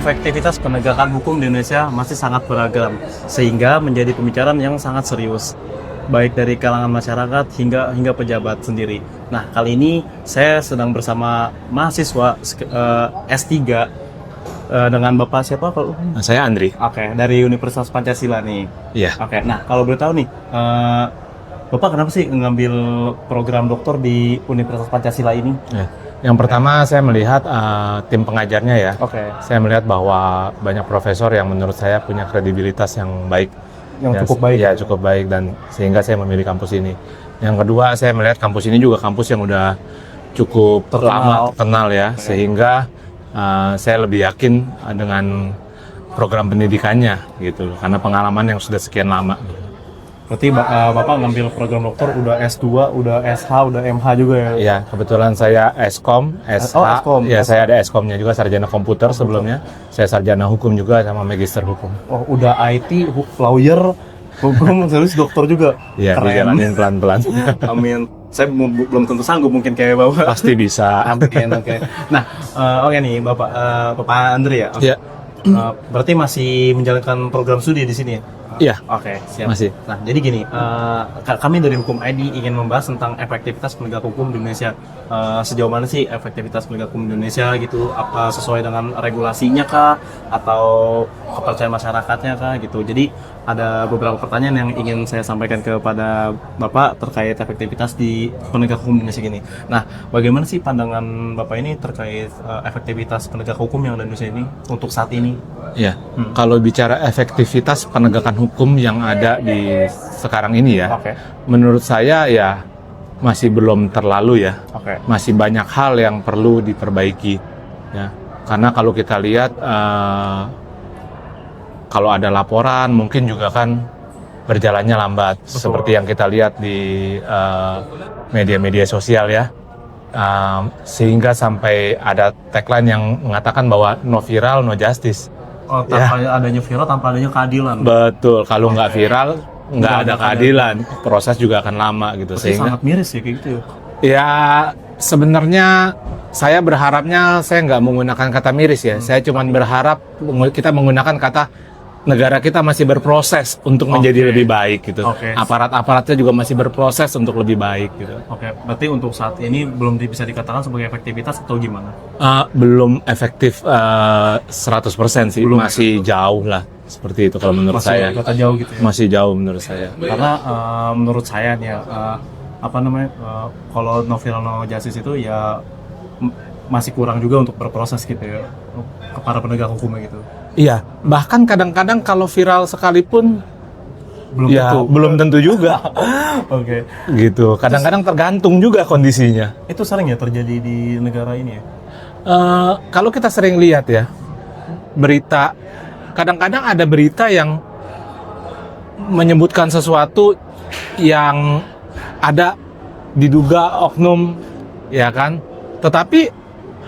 efektivitas penegakan hukum di Indonesia masih sangat beragam, sehingga menjadi pembicaraan yang sangat serius, baik dari kalangan masyarakat hingga pejabat sendiri. Nah, kali ini saya sedang bersama mahasiswa S3 dengan Bapak siapa kalau? Saya Andri. Oke, dari Universitas Pancasila nih. Iya. Oke, nah kalau boleh tahu nih, Bapak kenapa sih ngambil program doktor di Universitas Pancasila ini? Ya. Yang pertama saya melihat tim pengajarnya ya. Oke. Saya melihat bahwa banyak profesor yang menurut saya punya kredibilitas yang baik. Yang cukup baik. Ya, cukup baik, dan sehingga saya memilih kampus ini. Yang kedua, saya melihat kampus ini juga kampus yang udah cukup terkenal ya, sehingga saya lebih yakin dengan program pendidikannya gitu, karena pengalaman yang sudah sekian lama. Berarti Bapak ngambil program doktor udah S2, udah SH, udah MH juga ya? Iya, kebetulan saya Eskom, SH. Eskom. Ya, saya ada Eskomnya juga, sarjana komputer sebelumnya. Saya sarjana hukum juga sama magister hukum. Oh, udah IT, lawyer, hukum, terus dokter juga. Iya, dijalanin pelan-pelan. Amin. Saya belum tentu sanggup mungkin kayak Bapak. Pasti bisa. Amin, oke. Nah, oke nih Bapak Andri ya? Iya. Berarti masih menjalankan program studi di sini ya? Iya. Oke, siap. Masih. Nah, jadi gini, kami dari Hukum ID ingin membahas tentang efektivitas penegak hukum di Indonesia. Sejauh mana sih efektivitas penegak hukum di Indonesia gitu? Apa sesuai dengan regulasinya kah? Atau kepercayaan masyarakatnya kah gitu? Jadi ada beberapa pertanyaan yang ingin saya sampaikan kepada Bapak terkait efektivitas di penegak hukum di Indonesia gini. Nah, bagaimana sih pandangan Bapak ini terkait efektivitas penegak hukum yang ada di Indonesia ini untuk saat ini? Ya, kalau bicara efektivitas penegakan hukum yang ada di sekarang ini ya, menurut saya ya masih belum terlalu ya, masih banyak hal yang perlu diperbaiki ya. Karena kalau kita lihat kalau ada laporan mungkin juga kan berjalannya lambat. Betul. Seperti yang kita lihat di media-media sosial ya. Sehingga sampai ada tagline yang mengatakan bahwa no viral, no justice. Oh, tanpa adanya viral, tanpa adanya keadilan. Betul, kalau nggak viral, nggak ada keadilan. Proses juga akan lama gitu. Pasti sehingga sangat miris ya kayak gitu. Ya, sebenarnya saya berharapnya saya nggak menggunakan kata miris ya. Saya cuma berharap kita menggunakan kata negara kita masih berproses untuk menjadi lebih baik gitu. Aparat-aparatnya juga masih berproses untuk lebih baik gitu. Berarti untuk saat ini belum bisa dikatakan sebagai efektivitas atau gimana? Belum efektif 100% sih, belum. Masih jauh lah seperti itu kalau menurut saya. Masih jauh gitu ya? Masih jauh menurut saya. Karena menurut saya nih ya, kalau no viral no justice itu ya masih kurang juga untuk berproses gitu ya ke para penegak hukumnya gitu. Iya, bahkan kadang-kadang kalau viral sekalipun belum tentu juga. Gitu. Kadang-kadang tergantung juga kondisinya. Itu sering ya terjadi di negara ini ya? Kalau kita sering lihat ya, berita, kadang-kadang ada berita yang menyebutkan sesuatu yang ada diduga oknum, ya kan? Tetapi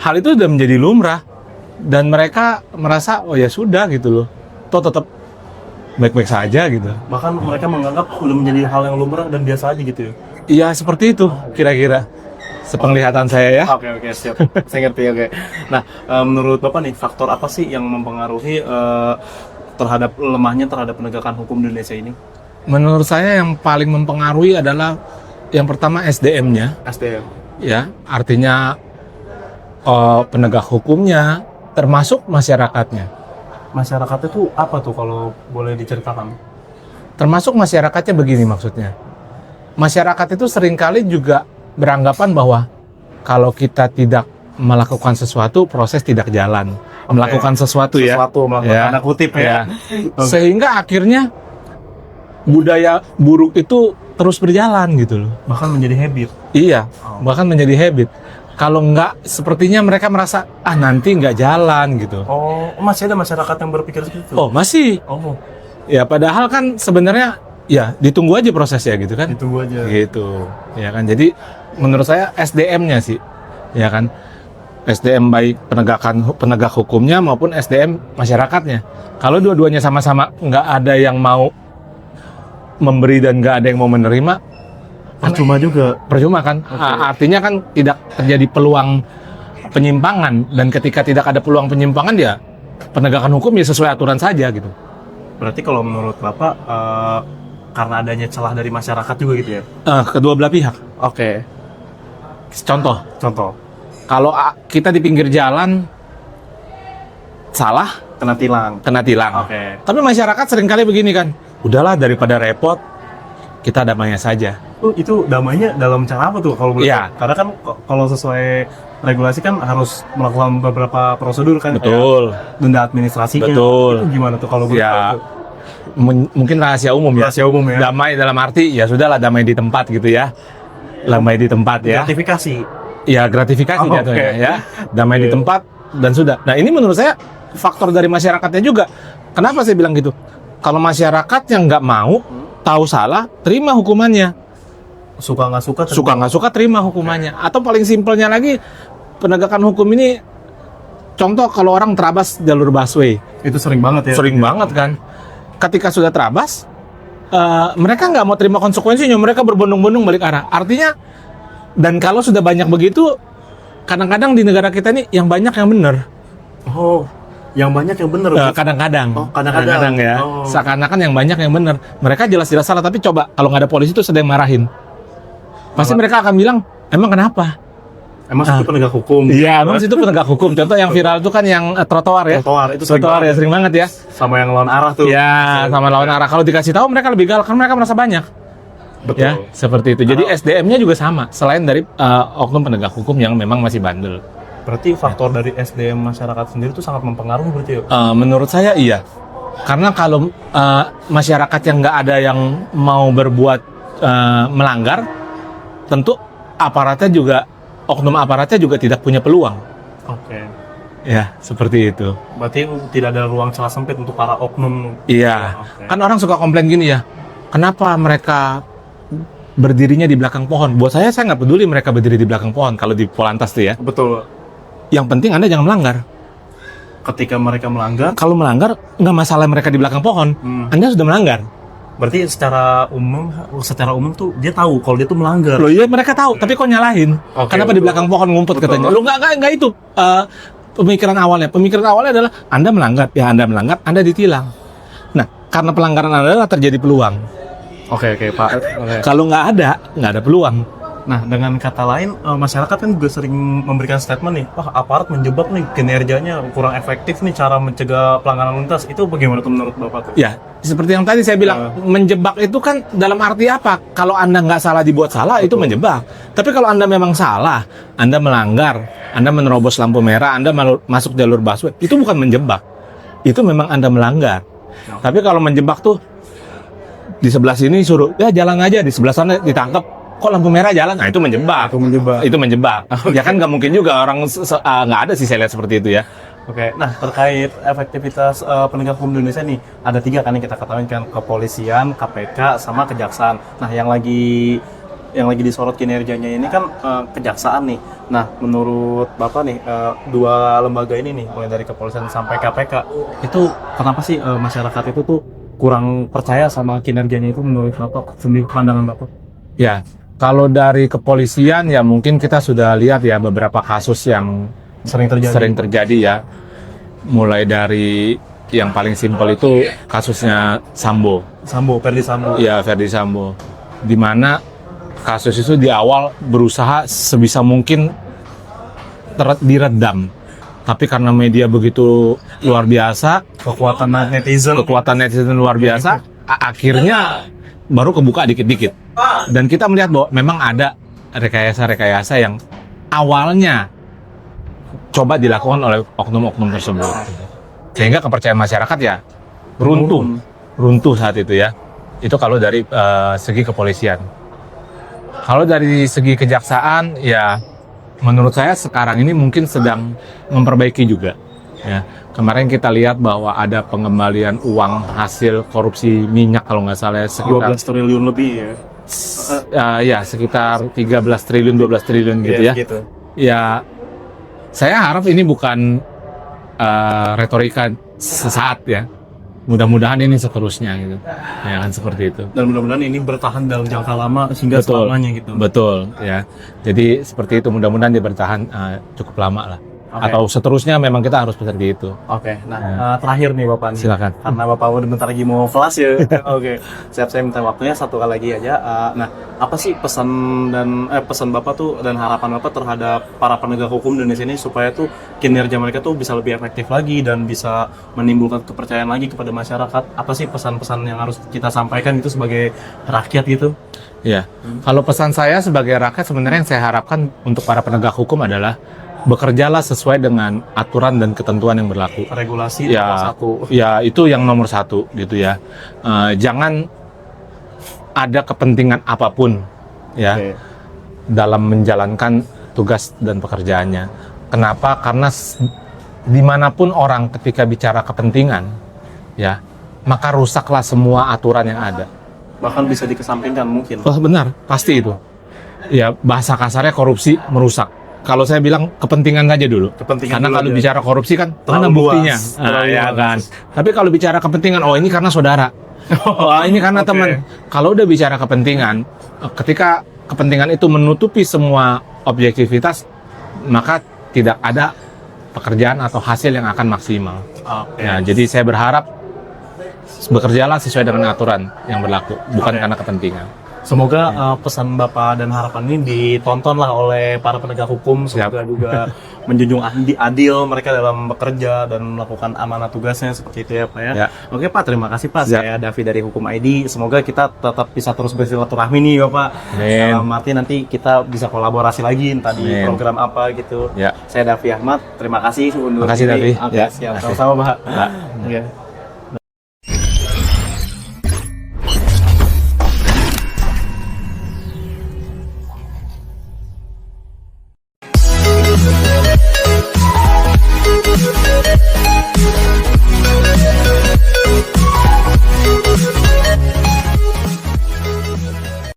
hal itu sudah menjadi lumrah. Dan mereka merasa, oh ya sudah gitu loh, toh tetap baik-baik saja gitu. Bahkan mereka menganggap udah menjadi hal yang lumrah dan biasa aja gitu ya? Iya, seperti itu kira-kira sepenglihatan saya ya. Oke, siap. Saya ngerti, oke. Nah, menurut Bapak nih, faktor apa sih yang mempengaruhi terhadap penegakan hukum di Indonesia ini? Menurut saya yang paling mempengaruhi adalah yang pertama SDM-nya. SDM? Ya, artinya penegak hukumnya, termasuk masyarakatnya. Masyarakat itu apa tuh kalau boleh diceritakan? Termasuk masyarakatnya begini maksudnya. Masyarakat itu seringkali juga beranggapan bahwa kalau kita tidak melakukan sesuatu, proses tidak jalan. Melakukan sesuatu ya. Melakukan tanda kutip ya. Sehingga akhirnya budaya buruk itu terus berjalan gitu loh. Bahkan menjadi habit. Iya, bahkan menjadi habit. Kalau nggak, sepertinya mereka merasa, nanti nggak jalan gitu. Oh, masih ada masyarakat yang berpikir seperti itu? Oh, masih. Oh. Ya, padahal kan sebenarnya, ya ditunggu aja prosesnya gitu kan. Ditunggu aja. Gitu, ya kan. Jadi, menurut saya SDM-nya sih, ya kan. SDM baik penegak hukumnya maupun SDM masyarakatnya. Kalau dua-duanya sama-sama nggak ada yang mau memberi dan nggak ada yang mau menerima, percuma kan. Artinya kan tidak terjadi peluang penyimpangan, dan ketika tidak ada peluang penyimpangan ya penegakan hukum ya sesuai aturan saja gitu. Berarti kalau menurut Bapak karena adanya celah dari masyarakat juga gitu ya? Kedua belah pihak. Oke. Contoh, kalau kita di pinggir jalan salah, Kena tilang. kena tilang. Oke. Tapi masyarakat seringkali begini kan, udahlah daripada repot, kita damainya saja. Itu damainya dalam cara apa tuh kalau boleh Iya. tahu? Karena kan kalau sesuai regulasi kan harus melakukan beberapa prosedur kan. Betul. Kayak denda administrasinya. Betul. Itu gimana tuh kalau boleh Ya, tahu? mungkin rahasia umum ya. Rahasia umum ya. Damai dalam arti ya sudahlah, damai di tempat gitu ya. Damai di tempat ya. Gratifikasi. Ya gratifikasi Oh, jatuhnya oke. ya. Damai di Oke. tempat dan sudah. Nah ini menurut saya faktor dari masyarakatnya juga. Kenapa saya bilang gitu? Kalau masyarakat yang nggak mau, tahu salah, terima hukumannya. Suka nggak suka. Suka nggak suka, terima hukumannya. Atau paling simpelnya lagi, penegakan hukum ini, contoh kalau orang terabas jalur busway, Itu sering banget ya. sering banget kan. Ketika sudah terabas, mereka nggak mau terima konsekuensinya, mereka berbondong-bondong balik arah. Artinya, dan kalau sudah banyak begitu, kadang-kadang di negara kita ini yang banyak yang benar. Oh, yang banyak yang bener. Kadang-kadang. Oh, kadang-kadang. ya. Oh. Seakan-akan yang banyak yang benar. Mereka jelas-jelas salah, tapi coba kalau nggak ada polisi itu sedang marahin. Pasti mereka akan bilang, emang kenapa? Emang itu penegak hukum. Iya, emang itu penegak hukum. Contoh yang viral itu kan yang trotoar ya. Trotoar itu sering Trotoar ya, banget. sering banget ya. Sama yang lawan arah tuh. Ya, sama lawan arah. Kalau dikasih tahu mereka lebih galak, karena mereka merasa banyak. Betul. Ya, seperti itu. Jadi SDM-nya juga sama. Selain dari oknum penegak hukum yang memang masih bandel. Berarti faktor dari SDM masyarakat sendiri itu sangat mempengaruhi berarti ya? Menurut saya iya. Karena kalau masyarakat yang nggak ada yang mau berbuat melanggar, tentu aparatnya juga, oknum aparatnya juga tidak punya peluang. Oke. Ya, seperti itu. Berarti tidak ada ruang celah sempit untuk para oknum. Iya. Oke. Kan orang suka komplain gini ya, kenapa mereka berdirinya di belakang pohon? Buat saya nggak peduli mereka berdiri di belakang pohon kalau di Polantas tuh ya. Betul. Yang penting Anda jangan melanggar. Ketika mereka melanggar, Kalau melanggar, nggak masalah mereka di belakang pohon. Anda sudah melanggar. berarti secara umum tuh dia tahu kalau dia tuh melanggar. Loh iya mereka tahu, tapi kok nyalahin? Oke, Kenapa di betul. belakang pohon ngumpet Betul. katanya? Lo nggak itu. Pemikiran awalnya. Pemikiran awalnya adalah Anda melanggar, ya Anda melanggar, Anda ditilang. Nah, karena pelanggaran Anda terjadi peluang. Oke Pak. Oke. Kalau nggak ada peluang. Nah, dengan kata lain, masyarakat kan juga sering memberikan statement nih, wah aparat menjebak nih, kinerjanya kurang efektif nih cara mencegah pelanggaran lintas. Itu bagaimana tuh menurut Bapak tuh? Ya, seperti yang tadi saya bilang, menjebak itu kan dalam arti apa? Kalau Anda nggak salah dibuat salah, itu menjebak. Tapi kalau Anda memang salah, Anda melanggar, Anda menerobos lampu merah, Anda masuk jalur busway, itu bukan menjebak. Itu memang Anda melanggar. Tapi kalau menjebak tuh, di sebelah sini suruh, ya jalan aja, di sebelah sana ditangkap, kok lampu merah jalan? Nah, itu menjebak. Itu menjebak. Ya kan nggak mungkin juga orang, nggak ada sih saya lihat seperti itu ya. Oke, nah terkait efektivitas penegak hukum di Indonesia nih, ada 3 kan yang kita ketahui kan, kepolisian, KPK, sama kejaksaan. Nah, yang lagi disorot kinerjanya ini kan kejaksaan nih. Nah, menurut Bapak nih, 2 lembaga ini nih, mulai dari kepolisian sampai KPK, itu kenapa sih masyarakat itu tuh kurang percaya sama kinerjanya itu menurut Bapak, sendiri pandangan Bapak? Ya, kalau dari kepolisian ya mungkin kita sudah lihat ya beberapa kasus yang sering terjadi ya. Mulai dari yang paling simpel itu kasusnya Ferdi Sambo. Ya, Ferdi Sambo. Di mana kasus itu di awal berusaha sebisa mungkin diredam. Tapi karena media begitu luar biasa, Kekuatan netizen luar biasa, akhirnya baru kebuka dikit-dikit. Dan kita melihat bahwa memang ada rekayasa-rekayasa yang awalnya coba dilakukan oleh oknum-oknum tersebut. Sehingga kepercayaan masyarakat ya runtuh saat itu ya. Itu kalau dari segi kepolisian. Kalau dari segi kejaksaan ya menurut saya sekarang ini mungkin sedang memperbaiki juga. Ya, kemarin kita lihat bahwa ada pengembalian uang hasil korupsi minyak kalau nggak salah sekitar 12 triliun lebih ya. ya sekitar 13 triliun 12 triliun gitu ya. Gitu. Ya saya harap ini bukan retorika sesaat ya. Mudah-mudahan ini seterusnya gitu. Ya kan seperti itu. Dan mudah-mudahan ini bertahan dalam jangka lama sehingga selamanya gitu. Betul ya. Jadi seperti itu mudah-mudahan dia bertahan cukup lama lah. Oke. atau seterusnya memang kita harus seperti itu. Oke, nah terakhir nih Bapak nih. Silakan. Karena Bapak udah bentar lagi mau kelas ya. Oke, siap, saya minta waktunya satu kali lagi aja. Nah, apa sih pesan pesan Bapak tuh dan harapan Bapak terhadap para penegak hukum di Indonesia ini supaya tuh kinerja mereka tuh bisa lebih efektif lagi dan bisa menimbulkan kepercayaan lagi kepada masyarakat? Apa sih pesan-pesan yang harus kita sampaikan itu sebagai rakyat gitu? Ya, kalau pesan saya sebagai rakyat sebenarnya yang saya harapkan untuk para penegak hukum adalah bekerjalah sesuai dengan aturan dan ketentuan yang berlaku. Regulasi Ya, nomor satu. ya itu yang nomor satu gitu ya. Jangan ada kepentingan apapun ya Oke. dalam menjalankan tugas dan pekerjaannya. Kenapa? Karena dimanapun orang ketika bicara kepentingan, ya maka rusaklah semua aturan yang ada. Bahkan bisa dikesampingkan mungkin. Oh benar, pasti itu. Ya bahasa kasarnya korupsi merusak. Kalau saya bilang kepentingan saja dulu. Kepentingan Karena dulu kalau aja. bicara korupsi kan Terlalu mana luas, buktinya? terlalu Ya luas. kan. Tapi kalau bicara kepentingan, oh ini karena saudara. Oh ini karena Oke. teman. Kalau udah bicara kepentingan, ketika kepentingan itu menutupi semua objektivitas, maka tidak ada pekerjaan atau hasil yang akan maksimal. Oke. Ya, jadi saya berharap bekerjalah sesuai dengan aturan yang berlaku, bukan Oke. karena kepentingan. Semoga pesan Bapak dan harapan ini ditontonlah oleh para penegak hukum. Semoga juga menjunjung adil mereka dalam bekerja dan melakukan amanah tugasnya seperti itu ya Pak ya. Ya. Oke Pak, terima kasih Pak. Ya. Saya Davi dari Hukum ID. Semoga kita tetap bisa terus bersilaturahmi nih Bapak. Amin. Dalam arti nanti kita bisa kolaborasi lagi entah di Amin. program apa gitu. Ya. Saya Davi Ahmad. Terima kasih undur Makasih, diri. Davi. Oke, Ya, siap. makasih. Sama-sama Pak. Ya. Oke.